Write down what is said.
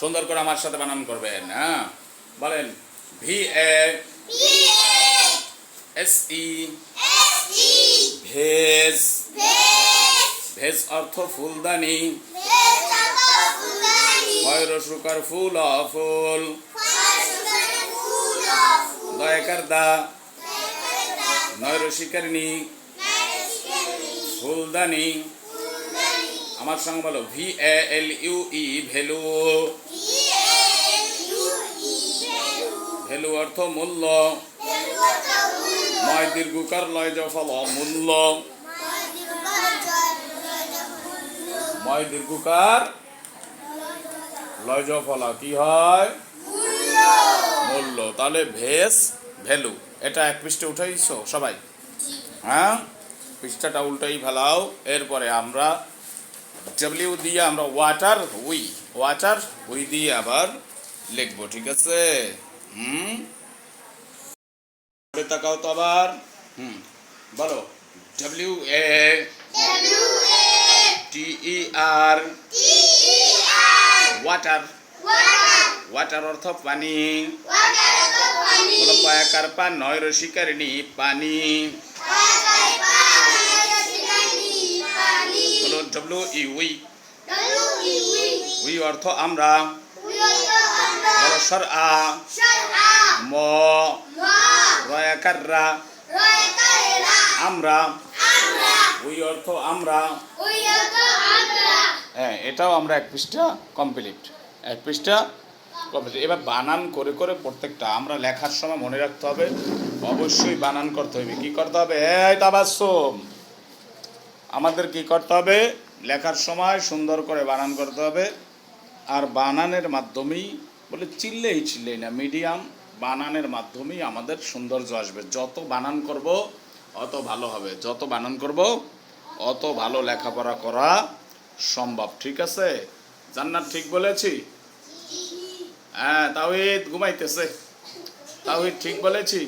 সুন্দর করে আমার সাথে বানান করবেন। হ্যাঁ, বলেন V A S E, veg. Veg অর্থ ফুলদানি। হয় রসুকার ফুল ফুল, দয়াকার দা, নয় রসিকার নি, ফুলদানি। আমার সঙ্গে বলো V A L U E, value. Value অর্থ মূল্য। ময় দীর্ঘকার লয় জফল, মূল্য। ময় দীর্ঘকার লয় জফলা কি হয়? মূল্য। তাহলে ভেস ভ্যালু, এটা এক পৃষ্ঠে উঠাইছো সবাই? হ্যাঁ, পৃষ্ঠাটা উল্টাই ফেলাও। এরপরে আমরা ডাব্লিউ দিয়ে আমরা ওয়াটার উই দিয়ে আবার লিখবো, ঠিক আছে? তাকাও তো আবার। বলো W A T E R, water. Water অর্থ পানি। বলো পয়াকার পা, নয় রসিকার নি, পানি। বলো ডাব্লিউ ই উই অর্থ আমরা। বলো সর আ, ম রয়াকার রা, আমরা। উই অর্থ আমরা। হ্যাঁ, এটাও আমরা এক পৃষ্ঠা কমপ্লিট। এক পৃষ্ঠা কমপ্লিট। এবার বানান করে করে প্রত্যেকটা আমরা লেখার সময় মনে রাখতে হবে, অবশ্যই বানান করতে হবে। কি করতে হবে? এই তাবাসসুম, আমাদের কি করতে হবে? লেখার সময় সুন্দর করে বানান করতে হবে। আর বানানের মাধ্যমেই, বলে চিল্লেই না, মিডিয়াম বানানের মাধ্যমেই আমাদের সৌন্দর্য আসবে। যত বানান করব অত ভালো হবে, যত বানান করব অত ভালো লেখাপড়া করা সম্ভব, ঠিক আছে? জান্নাত ঠিক বলেছি? হ্যাঁ, তাওহীদ ঘুমাইতেছে। তাওহীদ ঠিক বলেছি?